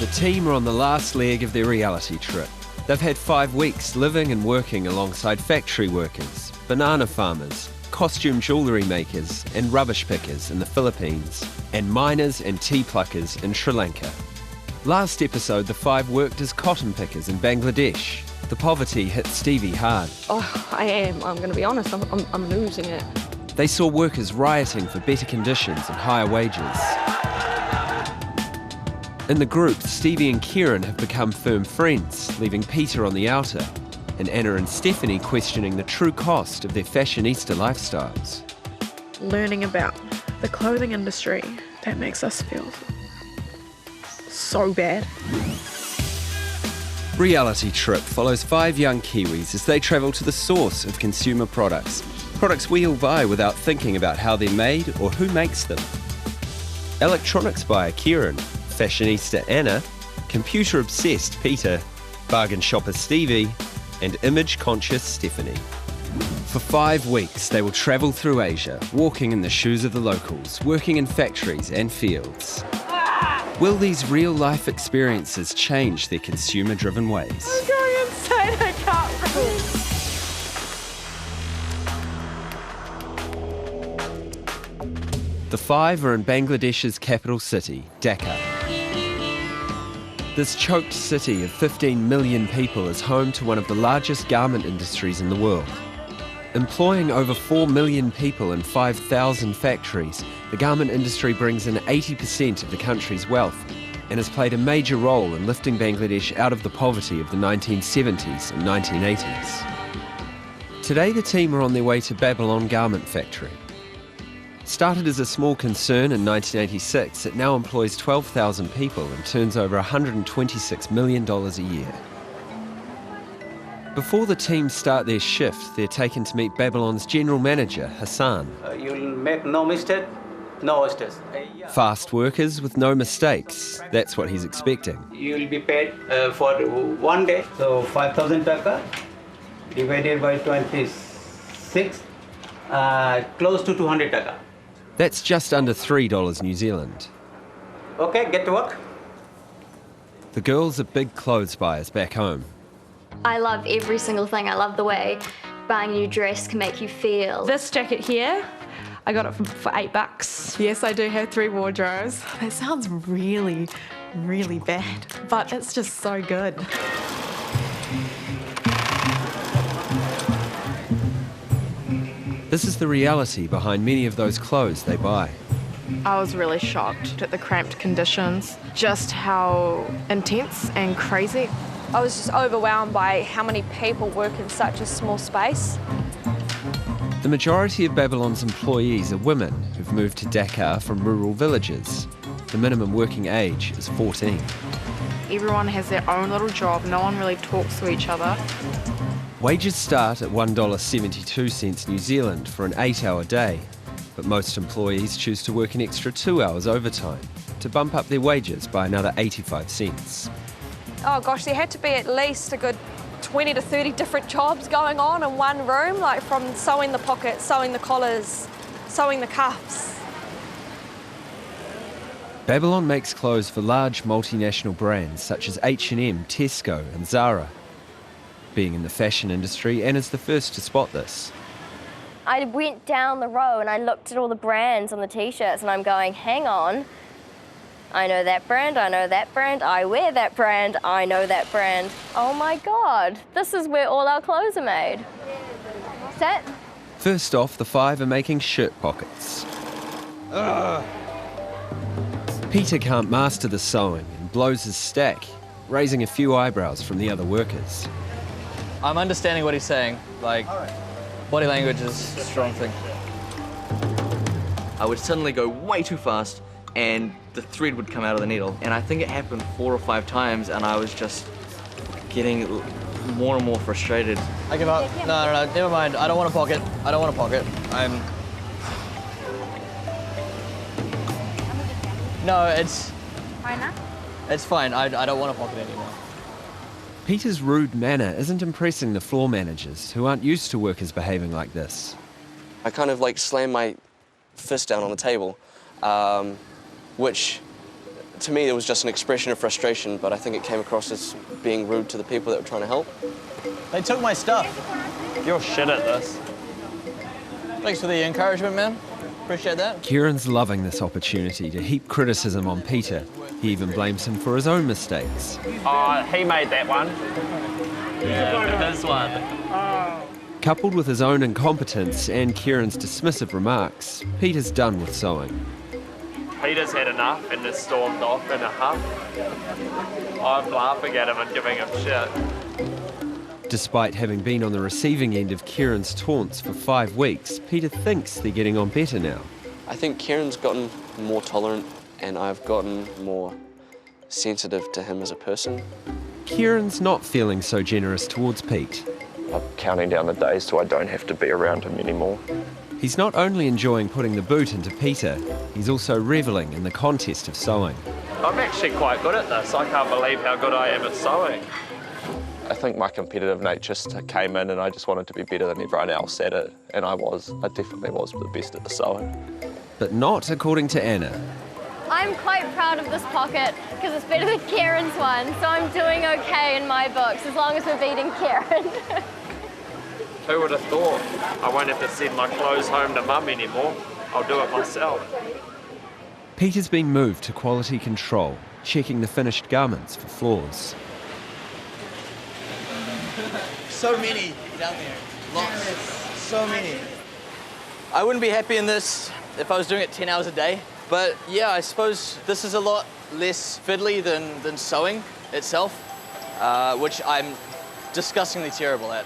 The team are on the last leg of their reality trip. They've had 5 weeks living and working alongside factory workers, banana farmers, costume jewellery makers and rubbish pickers in the Philippines, and miners and tea pluckers in Sri Lanka. Last episode, the 5 worked as cotton pickers in Bangladesh. The poverty hit Stevie hard. Oh, I am. I'm going to be honest, I'm losing it. They saw workers rioting for better conditions and higher wages. In the group, Stevie and Kieran have become firm friends, leaving Peter on the outer, and Anna and Stephanie questioning the true cost of their fashionista lifestyles. Learning about the clothing industry, that makes us feel so bad. Reality Trip follows 5 young Kiwis as they travel to the source of consumer products. Products we all buy without thinking about how they're made or who makes them. Electronics buyer Kieran, fashionista Anna, computer-obsessed Peter, bargain shopper Stevie, and image-conscious Stephanie. For 5 weeks, they will travel through Asia, walking in the shoes of the locals, working in factories and fields. Will these real-life experiences change their consumer-driven ways? I'm going insane, I can't breathe. The 5 are in Bangladesh's capital city, Dhaka. This choked city of 15 million people is home to one of the largest garment industries in the world. Employing over 4 million people in 5,000 factories, the garment industry brings in 80% of the country's wealth and has played a major role in lifting Bangladesh out of the poverty of the 1970s and 1980s. Today the team are on their way to Babylon Garment Factory. Started as a small concern in 1986, it now employs 12,000 people and turns over $126 million a year. Before the team start their shift, they're taken to meet Babylon's general manager, Hassan. You'll make no mistake, no mistakes. Fast workers with no mistakes, that's what he's expecting. You'll be paid for 1 day, so 5,000 taka divided by 26, close to 200 taka. That's just under $3 New Zealand. Okay, get to work. The girls are big clothes buyers back home. I love every single thing. I love the way buying a new dress can make you feel. This jacket here, I got it for $8. Yes, I do have 3 wardrobes. That sounds really, really bad, but it's just so good. This is the reality behind many of those clothes they buy. I was really shocked at the cramped conditions, just how intense and crazy. I was just overwhelmed by how many people work in such a small space. The majority of Babylon's employees are women who've moved to Dhaka from rural villages. The minimum working age is 14. Everyone has their own little job, no one really talks to each other. Wages start at $1.72 New Zealand for an 8-hour day, but most employees choose to work an extra 2 hours overtime to bump up their wages by another 85 cents. Oh gosh, there had to be at least a good 20 to 30 different jobs going on in one room, like from sewing the pockets, sewing the collars, sewing the cuffs. Babylon makes clothes for large multinational brands such as H&M, Tesco and Zara. Being in the fashion industry, Anna's the first to spot this. I went down the row and I looked at all the brands on the t-shirts and I'm going, hang on, I know that brand, I know that brand, I wear that brand, I know that brand. Oh my God, this is where all our clothes are made. Set? First off, the 5 are making shirt pockets. Peter can't master the sewing and blows his stack, raising a few eyebrows from the other workers. I'm understanding what he's saying. Like, body language is a strong thing. I would suddenly go way too fast and the thread would come out of the needle. And I think it happened 4 or 5 times and I was just getting more and more frustrated. I give up. No, never mind. I don't want a pocket. I don't want a pocket. No, it's... Fine now? It's fine. I don't want a pocket anymore. Peter's rude manner isn't impressing the floor managers, who aren't used to workers behaving like this. I kind of slammed my fist down on the table, which to me, it was just an expression of frustration, but I think it came across as being rude to the people that were trying to help. They took my stuff. You're shit at this. Thanks for the encouragement, man. Appreciate that. Kieran's loving this opportunity to heap criticism on Peter. He even blames him for his own mistakes. He made that one. Yeah, this one. Coupled with his own incompetence and Kieran's dismissive remarks, Peter's done with sewing. Peter's had enough and has stormed off in a huff. I'm laughing at him and giving him shit. Despite having been on the receiving end of Kieran's taunts for 5 weeks, Peter thinks they're getting on better now. I think Kieran's gotten more tolerant and I've gotten more sensitive to him as a person. Kieran's not feeling so generous towards Pete. I'm counting down the days so I don't have to be around him anymore. He's not only enjoying putting the boot into Peter, he's also revelling in the contest of sewing. I'm actually quite good at this. I can't believe how good I am at sewing. I think my competitive nature came in and I just wanted to be better than everyone else at it, and I definitely was the best at the sewing. But not according to Anna. I'm quite proud of this pocket because it's better than Kieran's one, so I'm doing okay in my books as long as we're beating Kieran. Who would have thought? I won't have to send my clothes home to Mum anymore. I'll do it myself. Peter's been moved to quality control, checking the finished garments for flaws. So many down there. Lots. So many. I wouldn't be happy in this if I was doing it 10 hours a day. But yeah, I suppose this is a lot less fiddly than sewing itself, which I'm disgustingly terrible at.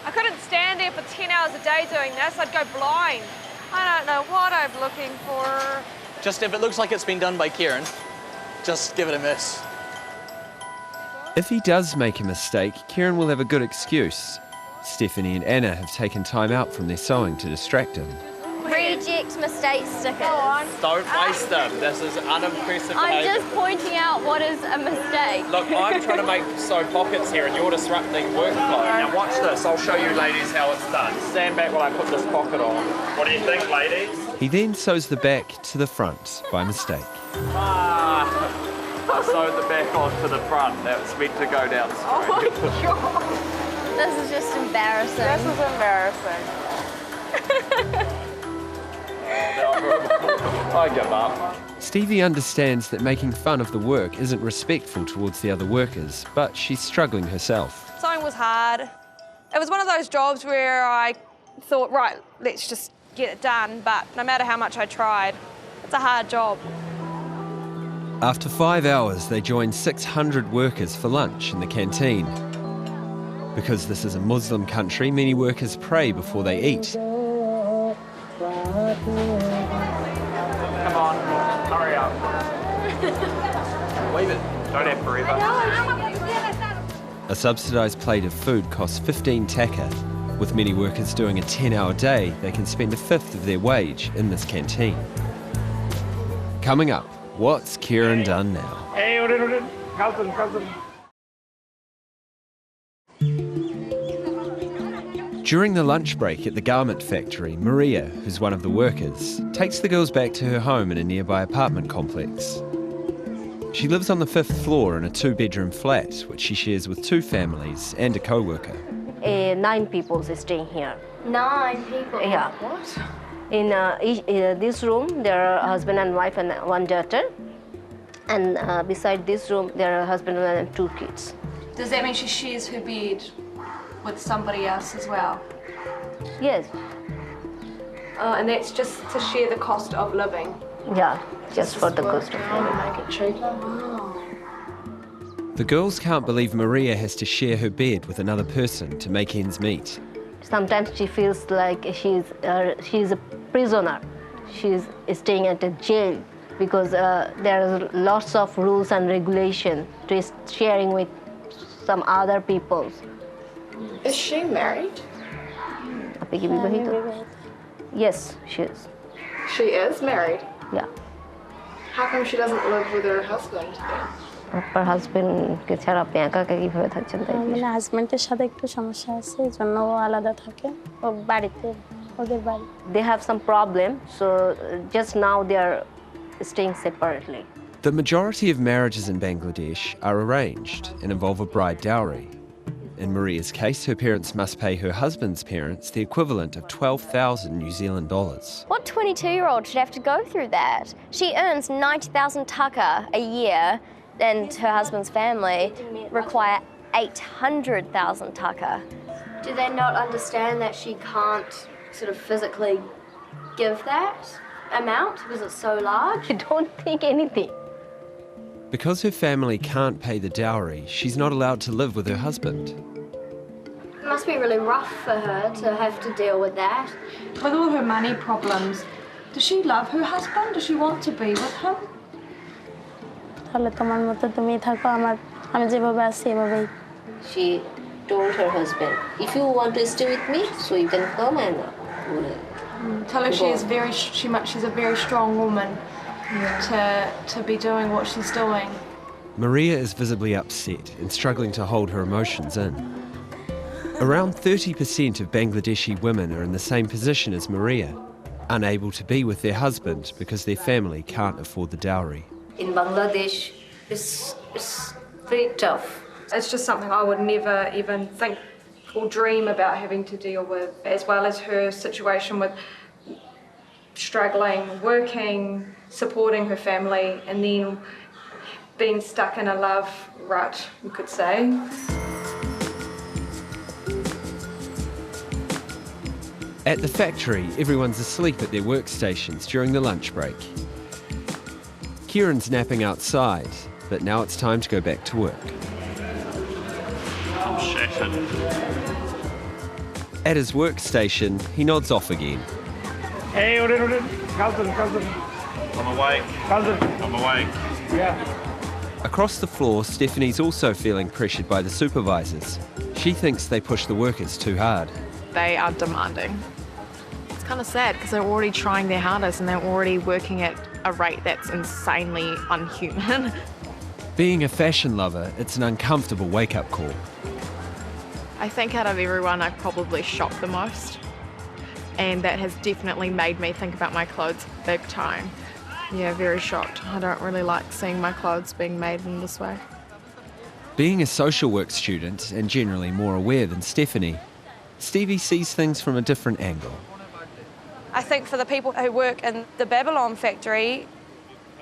I couldn't stand there for 10 hours a day doing this. I'd go blind. I don't know what I'm looking for. Just if it looks like it's been done by Kieran, just give it a miss. If he does make a mistake, Kieran will have a good excuse. Stephanie and Anna have taken time out from their sewing to distract him. Reject mistake stickers. Don't waste them. This is unimpressive I'm behaviour. just pointing out what is a mistake. Look, I'm trying to make sew pockets here and you're disrupting workflow. Now watch this. I'll show you ladies how it's done. Stand back while I put this pocket on. What do you think, ladies? He then sews the back to the front by mistake. I sewed the back onto the front. That was meant to go down straight. Oh my God. This is just embarrassing. This is embarrassing. I give up. Stevie understands that making fun of the work isn't respectful towards the other workers, but she's struggling herself. Sewing was hard. It was one of those jobs where I thought, right, let's just get it done, but no matter how much I tried, it's a hard job. After 5 hours, they join 600 workers for lunch in the canteen. Because this is a Muslim country, many workers pray before they eat. Come on, hurry up. Leave it. Don't have forever. A subsidised plate of food costs 15 taka. With many workers doing a 10-hour day, they can spend a fifth of their wage in this canteen. Coming up, what's Kieran done now? Hey, cousin. During the lunch break at the garment factory, Maria, who's one of the workers, takes the girls back to her home in a nearby apartment complex. She lives on the 5th floor in a 2-bedroom flat, which she shares with 2 families and a co-worker. 9 people staying here. 9 people? Yeah. What? In this room, there are a husband and wife and 1 daughter. And beside this room, there are a husband and 2 kids. Does that mean she shares her bed with somebody else as well? Yes. And that's just to share the cost of living? Yeah, just for the cost of living. The girls can't believe Maria has to share her bed with another person to make ends meet. Sometimes she feels like she's a prisoner. She's staying at a jail because there are lots of rules and regulation to sharing with some other people. Is she married? Yes, she is. She is married? Yeah. How come she doesn't live with her husband then? Her husbandকে ছাড়া আপনি একা একা কিভাবে থাকছেন তাই? মানে হাজবেন্ডের সাথে একটু সমস্যা আছে এজন্য ও আলাদা থাকে ও বাড়িতে ওদের বাড়ি They have some problem, so just now they are staying separately. The majority of marriages in Bangladesh are arranged and involve a bride dowry. In Maria's case, her parents must pay her husband's parents the equivalent of 12,000 New Zealand dollars. What 22-year-old should have to go through that? She earns 90,000 taka a year, and her husband's family require 800,000 taka. Do they not understand that she can't sort of physically give that amount because it's so large? I don't think anything. Because her family can't pay the dowry, she's not allowed to live with her husband. It must be really rough for her to have to deal with that. With all her money problems, does she love her husband? Does she want to be with him? She told her husband, if you want to stay with me, so you can come and Tell her she's a very strong woman to be doing what she's doing. Maria is visibly upset and struggling to hold her emotions in. Around 30% of Bangladeshi women are in the same position as Maria, unable to be with their husband because their family can't afford the dowry. In Bangladesh, it's very tough. It's just something I would never even think or dream about having to deal with, as well as her situation with struggling, working, supporting her family, and then being stuck in a love rut, you could say. At the factory, everyone's asleep at their workstations during the lunch break. Kieran's napping outside, but now it's time to go back to work. I'm shattered. At his workstation, he nods off again. Hey, cousin. I'm awake. I'm awake. Yeah. Across the floor, Stephanie's also feeling pressured by the supervisors. She thinks they push the workers too hard. They are demanding. It's kind of sad because they're already trying their hardest and they're already working at a rate that's insanely unhuman. Being a fashion lover, it's an uncomfortable wake-up call. I think out of everyone, I've probably shopped the most. And that has definitely made me think about my clothes big time. Yeah, very shocked. I don't really like seeing my clothes being made in this way. Being a social work student and generally more aware than Stephanie, Stevie sees things from a different angle. I think for the people who work in the Babylon factory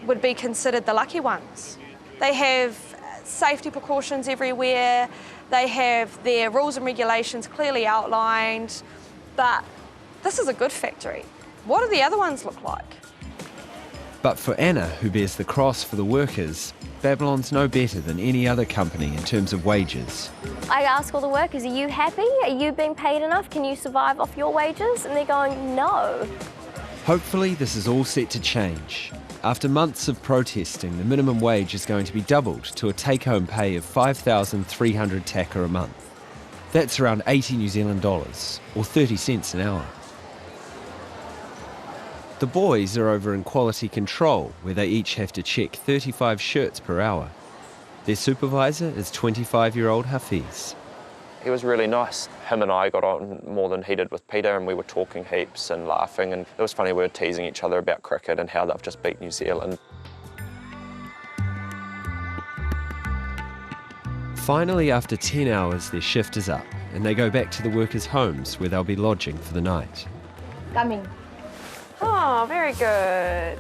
would be considered the lucky ones. They have safety precautions everywhere, they have their rules and regulations clearly outlined, but this is a good factory. What do the other ones look like? But for Anna, who bears the cross for the workers, Babylon's no better than any other company in terms of wages. I ask all the workers, are you happy? Are you being paid enough? Can you survive off your wages? And they're going, no. Hopefully this is all set to change. After months of protesting, the minimum wage is going to be doubled to a take-home pay of 5,300 taka a month. That's around 80 New Zealand dollars, or 30 cents an hour. The boys are over in quality control, where they each have to check 35 shirts per hour. Their supervisor is 25-year-old Hafiz. He was really nice. Him and I got on more than he did with Peter, and we were talking heaps and laughing, and it was funny, we were teasing each other about cricket and how they've just beat New Zealand. Finally, after 10 hours, their shift is up, and they go back to the workers' homes where they'll be lodging for the night. Coming. Oh, very good.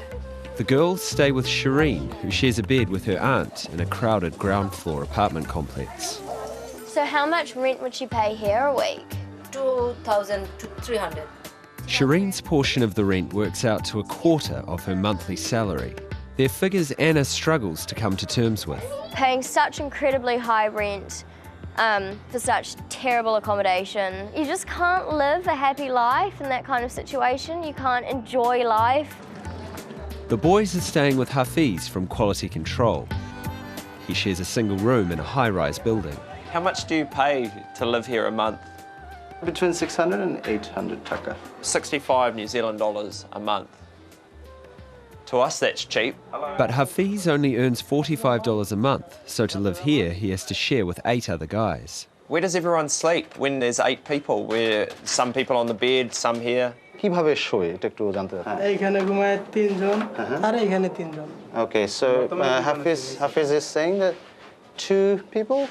The girls stay with Shireen, who shares a bed with her aunt in a crowded ground floor apartment complex. So how much rent would she pay here a week? 2,300. Shireen's portion of the rent works out to a quarter of her monthly salary. They're figures Anna struggles to come to terms with. Paying such incredibly high rent for such terrible accommodation. You just can't live a happy life in that kind of situation. You can't enjoy life. The boys are staying with Hafiz from Quality Control. He shares a single room in a high-rise building. How much do you pay to live here a month? Between 600 and 800 taka. 65 New Zealand dollars a month. To us, that's cheap. But Hafiz only earns $45 a month, so to live here, he has to share with 8 other guys. Where does everyone sleep when there's 8 people? Where some people on the bed, some here? কিভাবে শোয় এটা একটু জানতে চাই। এইখানে ঘুমায় 3 জন আর এইখানে 3 জন। Okay, so Hafiz is saying that 2 people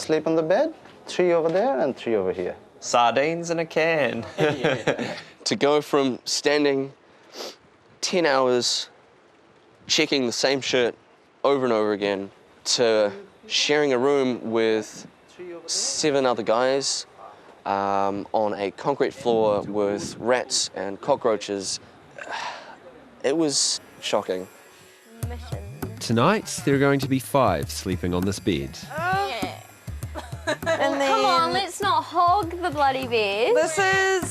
sleep on the bed, 3 over there and 3 over here. Sardines in a can. To go from standing 10 hours checking the same shirt over and over again to sharing a room with 7 other guys on a concrete floor with rats and cockroaches, it was shocking. Tonight, there are going to be 5 sleeping on this bed. And then, come on, let's not hog the bloody bed. This is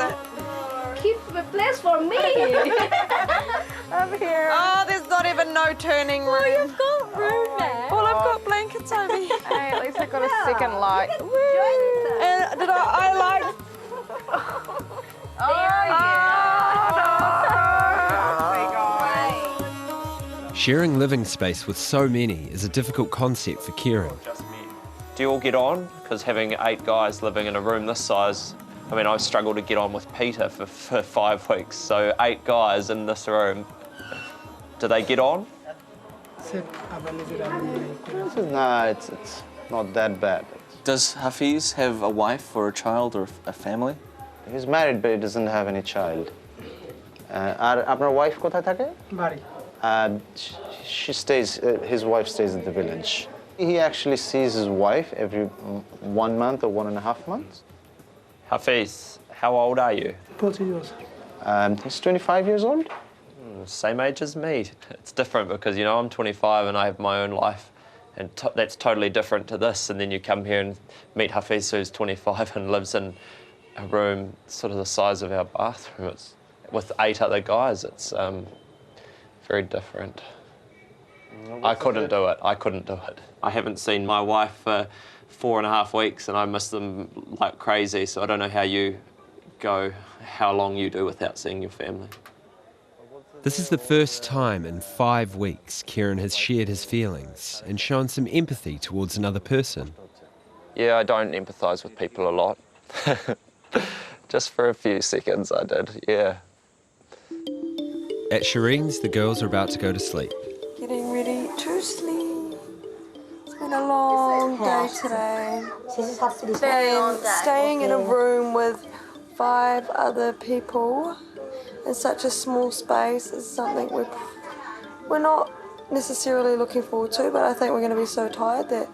it. Keep a place for me. I'm here. Oh, there's not even no turning room. Oh, you've got room now. Well, I've got blankets over here. Hey, at least I got a second light. And did I like? Sharing living space with so many is a difficult concept for Kieran. Do you all get on? Because having 8 guys living in a room this size, I mean, I've struggled to get on with Peter for 5 weeks. So 8 guys in this room, do they get on? No, it's not that bad. Does Hafiz have a wife or a child or a family? He's married, but he doesn't have any child. আর আপনার wife কোথায় থাকে? বাড়ি। She stays. His wife stays in the village. He actually sees his wife every 1 month or 1.5 months. Hafiz, how old are you? 25 years. He's 25 years old. Same age as me. It's different because, you know, I'm 25 and I have my own life, and that's totally different to this. And then you come here and meet Hafiz, who's 25 and lives in a room sort of the size of our bathroom. It's with 8 other guys. It's very different. I couldn't do it. I couldn't do it. I haven't seen my wife for 4.5 weeks and I miss them like crazy, so I don't know how you go, how long you do without seeing your family. This is the first time in 5 weeks Kieran has shared his feelings and shown some empathy towards another person. Yeah, I don't empathise with people a lot. Just for a few seconds I did, yeah. At Shireen's, the girls are about to go to sleep. Getting ready to sleep. It's been a long day today. Staying in a room with 5 other people in such a small space is something we're not necessarily looking forward to, but I think we're going to be so tired that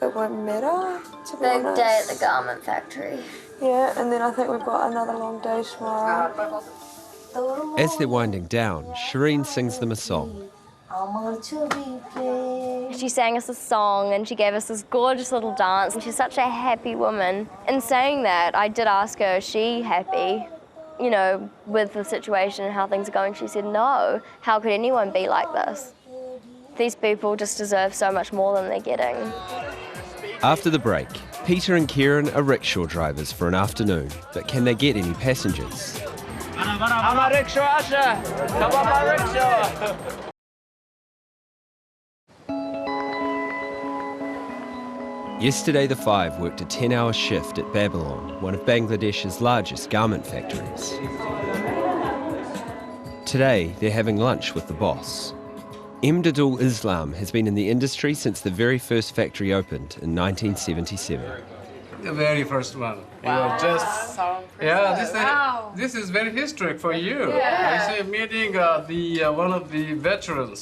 it won't matter, to be honest. Big day at the garment factory. Yeah, and then I think we've got another long day tomorrow. As they're winding down, Shireen sings them a song. She sang us a song and she gave us this gorgeous little dance, and she's such a happy woman. In saying that, I did ask her, is she happy, you know, with the situation and how things are going? She said, no, how could anyone be like this? These people just deserve so much more than they're getting. After the break, Peter and Kieran are rickshaw drivers for an afternoon, but can they get any passengers? I'm a rickshaw, Asha. Come on, my rickshaw. Yesterday, the 5 worked a 10-hour shift at Babylon, one of Bangladesh's largest garment factories. Today, they're having lunch with the boss. Imdadul Islam has been in the industry since the very first factory opened in 1977. The very first one. Wow. You are just, Wow. this is very historic for you. Yeah. I say meeting one of the veterans.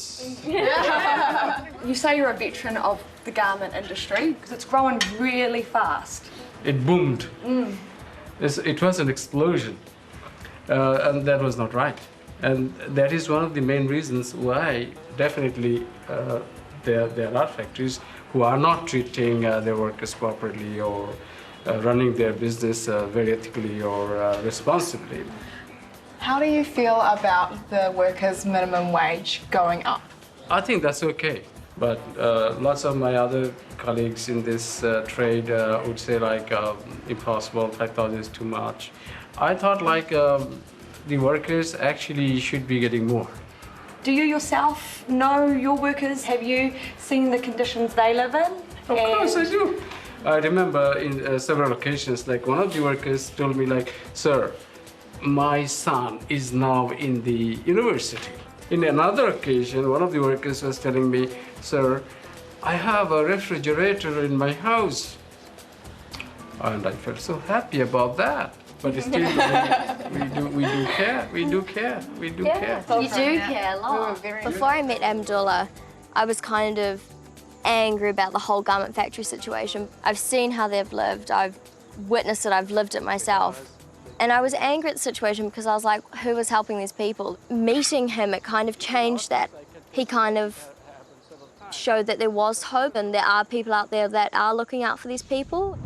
You say you're a veteran of the garment industry because it's growing really fast. It boomed. It was an explosion, and that was not right. And that is one of the main reasons why definitely there are factories who are not treating their workers properly or running their business very ethically or responsibly. How do you feel about the workers' minimum wage going up? I think that's okay, but lots of my other colleagues in this trade would say like impossible, 5,000 is too much. I thought like the workers actually should be getting more. Do you yourself know your workers? Have you seen the conditions they live in? Of course I do. I remember in several occasions, like one of the workers told me, like, "Sir, my son is now in the university." In another occasion, one of the workers was telling me, "Sir, I have a refrigerator in my house." And I felt so happy about that. But still, we do care. We do care. We do care. You do care a lot. Before I met Abdullah, I was kind of angry about the whole garment factory situation. I've seen how they've lived. I've witnessed it. I've lived it myself. And I was angry at the situation because I was like, who was helping these people? Meeting him, it kind of changed that. He kind of showed that there was hope and there are people out there that are looking out for these people.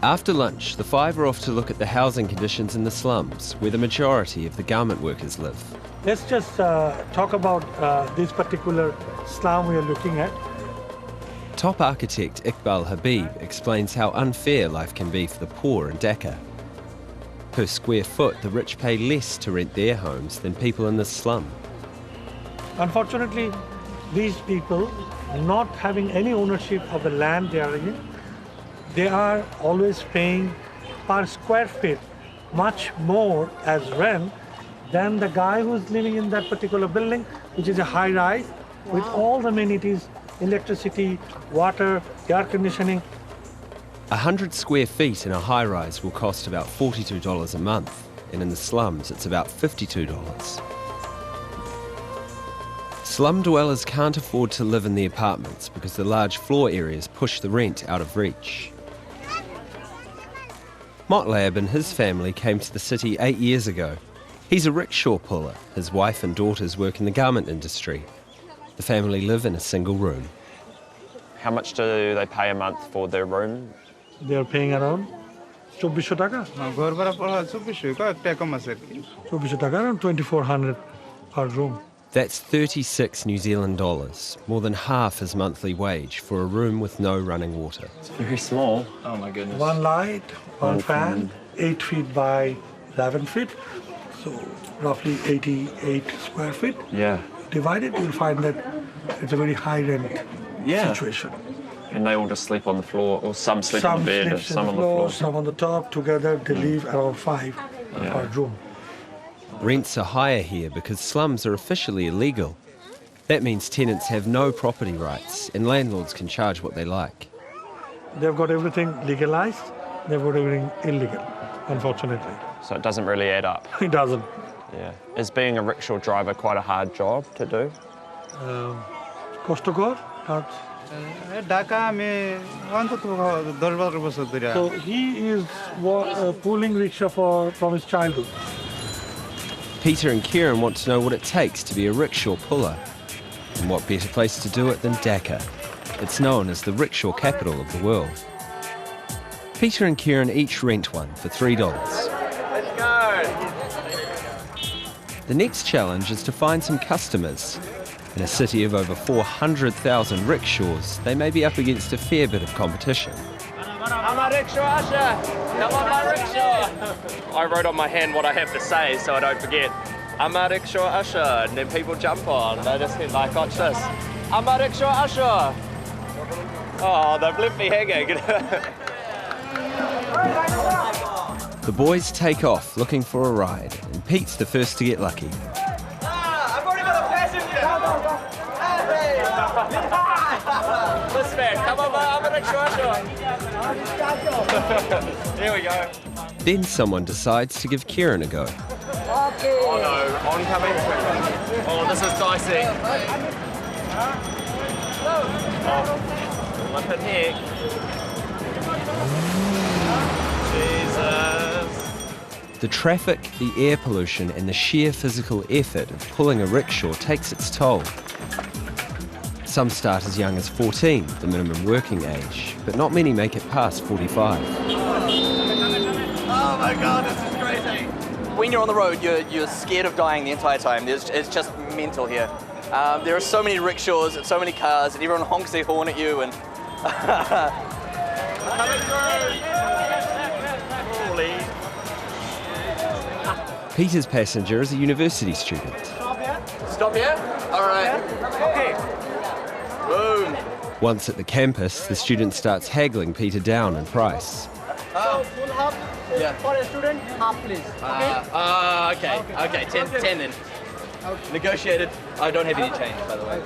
After lunch, the five are off to look at the housing conditions in the slums, where the majority of the garment workers live. Let's just talk about this particular slum we are looking at. Top architect Iqbal Habib explains how unfair life can be for the poor in Dhaka. Per square foot, the rich pay less to rent their homes than people in this slum. Unfortunately, these people, not having any ownership of the land they are in, they are always paying per square feet much more as rent than the guy who's living in that particular building, which is a high-rise with all the amenities, electricity, water, air conditioning. 100 square feet in a high-rise will cost about $42 a month, and in the slums it's about $52. Slum dwellers can't afford to live in the apartments because the large floor areas push the rent out of reach. Motlab and his family came to the city 8 years ago. He's a rickshaw puller. His wife and daughters work in the garment industry. The family live in a single room. How much do they pay a month for their room? They are paying around 2400 টাকা. 2400 টাকা, around 2400 per room. That's 36 New Zealand dollars, more than half his monthly wage for a room with no running water. It's very small. Oh my goodness. One light, one fan, 8 feet by 11 feet, so roughly 88 square feet. Yeah. Divided, you'll find that it's a very high rent situation. And they all just sleep on the floor, or some sleep on the bed, and some on the floor. Some on the top. Together, they leave around 5 per room. Rents are higher here because slums are officially illegal. That means tenants have no property rights and landlords can charge what they like. They've got everything legalized, they've got everything illegal, unfortunately. So it doesn't really add up. It doesn't. Yeah. Is being a rickshaw driver quite a hard job to do? Kostakor? So he is pulling rickshaw from his childhood. Peter and Kieran want to know what it takes to be a rickshaw puller. And what better place to do it than Dhaka? It's known as the rickshaw capital of the world. Peter and Kieran each rent one for $3. Let's go! The next challenge is to find some customers. In a city of over 400,000 rickshaws, they may be up against a fair bit of competition. I'm a rickshaw usher! Come on, my rickshaw! I wrote on my hand what I have to say so I don't forget. I'm a rickshaw usher, and then people jump on. They just hit like, watch this. I'm a rickshaw usher! Oh, they've left me hanging. The boys take off looking for a ride, and Pete's the first to get lucky. I've already got a passenger! Hey! This man, come on, I'm a rickshaw usher! Here we go. Then someone decides to give Kieran a go. Okay. Oh no, oncoming. Oh, this is dicey. Oh, lip and neck. Jesus. The traffic, the air pollution, and the sheer physical effort of pulling a rickshaw takes its toll. Some start as young as 14, the minimum working age, but not many make it past 45. Oh my God, this is crazy. When you're on the road, you're scared of dying the entire time. It's just mental here. There are so many rickshaws and so many cars, and everyone honks their horn at you. And Peter's passenger is a university student. Stop here? All right. Okay. boom. Once at the campus, the student starts haggling Peter down in price. So full half for a student, half please. Okay, 10 then. Okay. Negotiated. I don't have any change, by the way.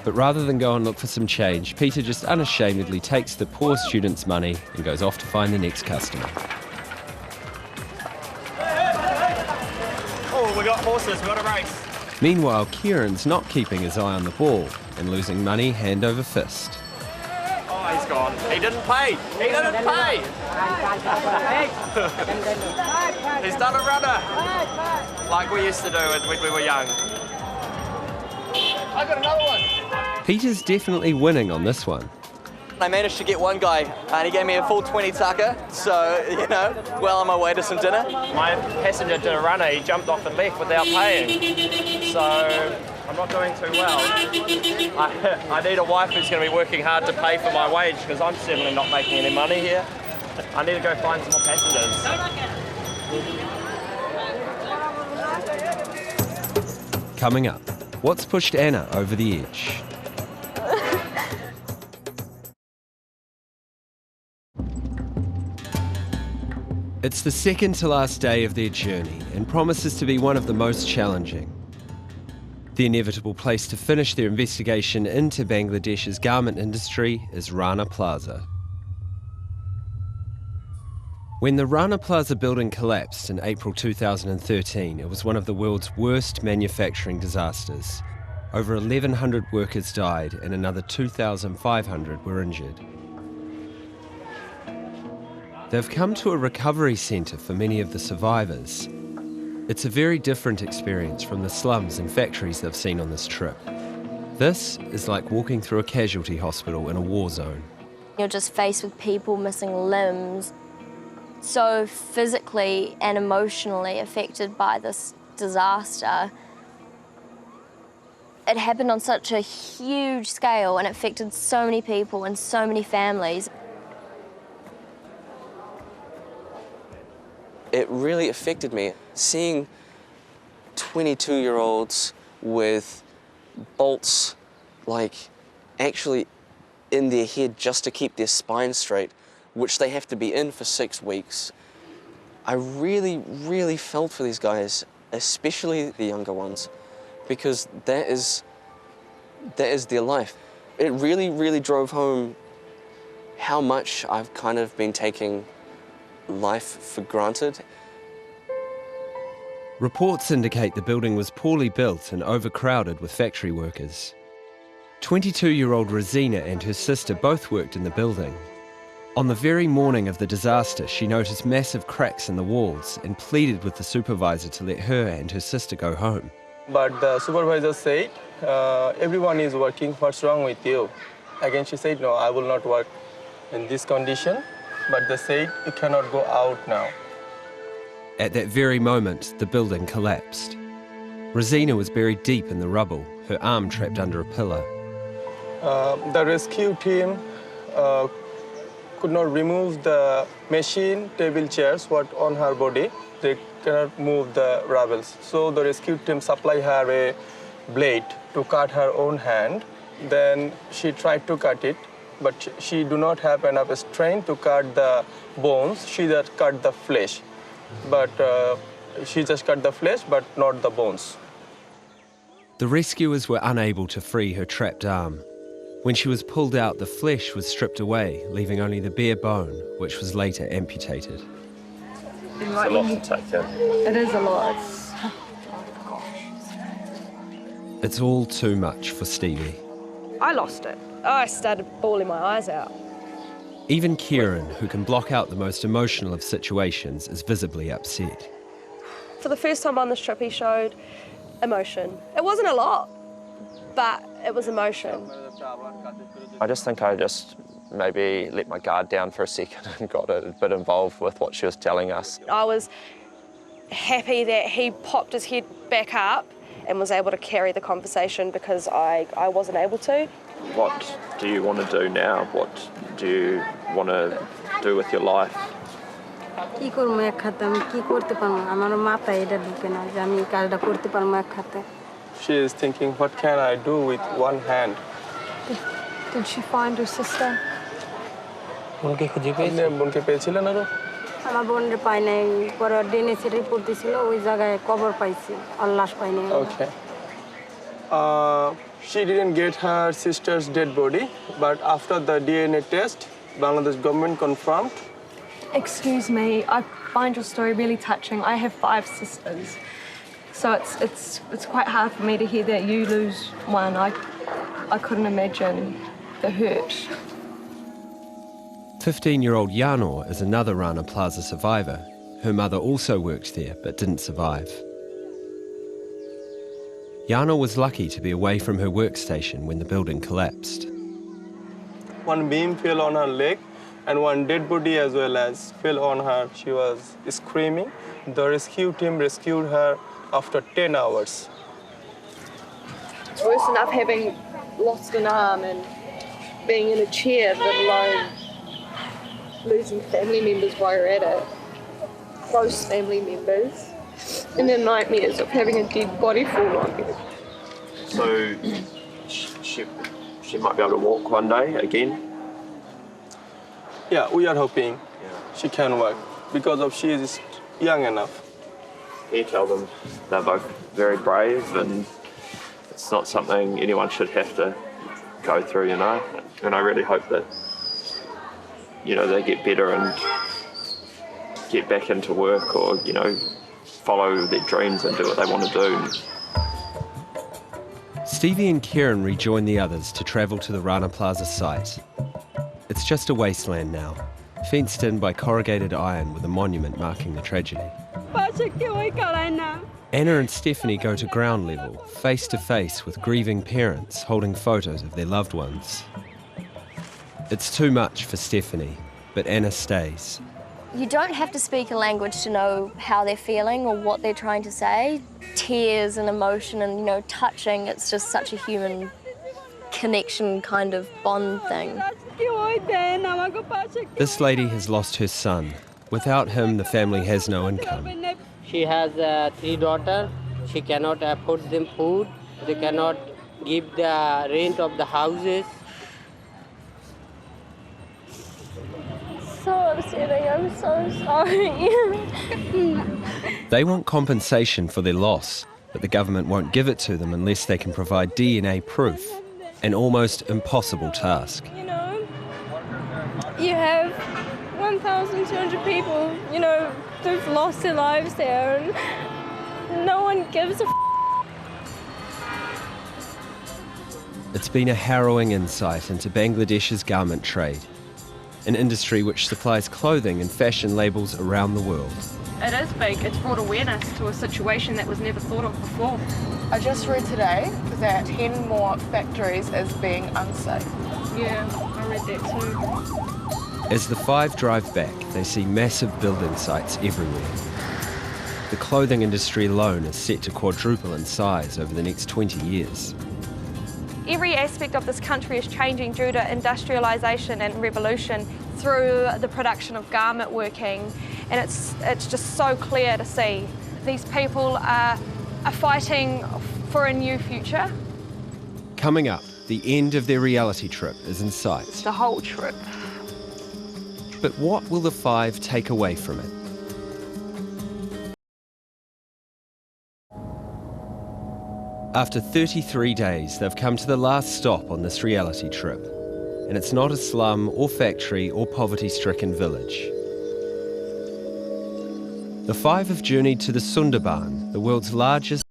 But rather than go and look for some change, Peter just unashamedly takes the poor student's money and goes off to find the next customer. Oh, we got horses, we got a race. Meanwhile, Kieran's not keeping his eye on the ball and losing money hand over fist. Oh, he's gone. He didn't pay. He didn't pay. He's done a runner. Like we used to do when we were young. I got another one. Peter's definitely winning on this one. I managed to get one guy and he gave me a full 20 taka, so, you know, well on my way to some dinner. My passenger did a runner, he jumped off and left without paying. So I'm not doing too well. I need a wife who's going to be working hard to pay for my wage because I'm certainly not making any money here. I need to go find some more passengers. Coming up, what's pushed Anna over the edge? It's the second to last day of their journey and promises to be one of the most challenging. The inevitable place to finish their investigation into Bangladesh's garment industry is Rana Plaza. When the Rana Plaza building collapsed in April 2013, it was one of the world's worst manufacturing disasters. Over 1,100 workers died and another 2,500 were injured. They've come to a recovery centre for many of the survivors. It's a very different experience from the slums and factories they've seen on this trip. This is like walking through a casualty hospital in a war zone. You're just faced with people missing limbs, so physically and emotionally affected by this disaster. It happened on such a huge scale and it affected so many people and so many families. It really affected me. Seeing 22-year-olds with bolts, like, actually in their head just to keep their spine straight, which they have to be in for 6 weeks. I really, really felt for these guys, especially the younger ones, because that is their life. It really, really drove home how much I've kind of been taking life for granted. Reports indicate the building was poorly built and overcrowded with factory workers. 22-year-old Rosina and her sister both worked in the building. On the very morning of the disaster, she noticed massive cracks in the walls and pleaded with the supervisor to let her and her sister go home. But the supervisor said, everyone is working, what's wrong with you? Again, she said, no, I will not work in this condition. But they said, you cannot go out now. At that very moment, the building collapsed. Rosina was buried deep in the rubble, her arm trapped under a pillar. The rescue team could not remove the machine, table chairs, what on her body. They cannot move the rubbles. So the rescue team supplied her a blade to cut her own hand. Then she tried to cut it, but she do not have enough strength to cut the bones. She just cut the flesh. But she just cut the flesh, but not the bones. The rescuers were unable to free her trapped arm. When she was pulled out, the flesh was stripped away, leaving only the bare bone, which was later amputated. It's a lot to take in. It is a lot. It's all too much for Stevie. I lost it. I started bawling my eyes out. Even Kieran, who can block out the most emotional of situations, is visibly upset. For the first time on this trip, he showed emotion. It wasn't a lot, but it was emotion. I just think I just maybe let my guard down for a second and got a bit involved with what she was telling us. I was happy that he popped his head back up and was able to carry the conversation because I wasn't able to. What do you want to do now? What do you want to do with your life? কি করব একখাতে আমি কি করতে পারবো আমার মাথায় এটা ঢুকে না যে আমি কাজটা করতে পারবো একখাতে She is thinking, what can I do with one hand? Did she find her sister? আপনি বোনকে পেয়েছিলেন আরো? আমার বোনের পাই নাই, পরে ডিএনএ রিপোর্ট দিছিল, ওই জায়গায় কবর পাইছি, আর লাশ পাই নাই। Okay. She didn't get her sister's dead body, but after the DNA test, Bangladesh government confirmed. Excuse me, I find your story really touching. I have 5 sisters, so it's quite hard for me to hear that you lose one. I couldn't imagine the hurt. 15-year-old Yanor is another Rana Plaza survivor. Her mother also worked there but didn't survive. Yanor was lucky to be away from her workstation when the building collapsed. One beam fell on her leg and one dead body as well as fell on her. She was screaming. The rescue team rescued her after 10 hours. It's worse enough having lost an arm and being in a chair, let alone losing family members while you're at it. Close family members. And the nightmares of having a dead body fall on you. So she might be able to walk one day again? Yeah, we are hoping she can work because of she is young enough. Can you tell them they're both very brave and it's not something anyone should have to go through, you know? And I really hope that, you know, they get better and get back into work or, you know, follow their dreams and do what they want to do. Stevie and Kieran rejoin the others to travel to the Rana Plaza site. It's just a wasteland now, fenced in by corrugated iron with a monument marking the tragedy. Anna and Stephanie go to ground level, face to face with grieving parents holding photos of their loved ones. It's too much for Stephanie, but Anna stays. You don't have to speak a language to know how they're feeling or what they're trying to say. Tears and emotion and, you know, touching, it's just such a human connection kind of bond thing. This lady has lost her son. Without him, the family has no income. She has 3 daughters. She cannot afford them food. They cannot give the rent of the houses. So upsetting, I'm so sorry. They want compensation for their loss, but the government won't give it to them unless they can provide DNA proof, an almost impossible task. You know, you have 1,200 people, you know, who've lost their lives there and no one gives a It's been a harrowing insight into Bangladesh's garment trade, an industry which supplies clothing and fashion labels around the world. It is big. It's brought awareness to a situation that was never thought of before. I just read today that 10 more factories is being unsafe. Yeah, I read that too. As the 5 drive back, they see massive building sites everywhere. The clothing industry alone is set to quadruple in size over the next 20 years. Every aspect of this country is changing due to industrialisation and revolution through the production of garment working, and it's just so clear to see. These people are fighting for a new future. Coming up, the end of their reality trip is in sight. The whole trip. But what will the 5 take away from it? After 33 days, they've come to the last stop on this reality trip. And it's not a slum or factory or poverty-stricken village. The 5 have journeyed to the Sundarban, the world's largest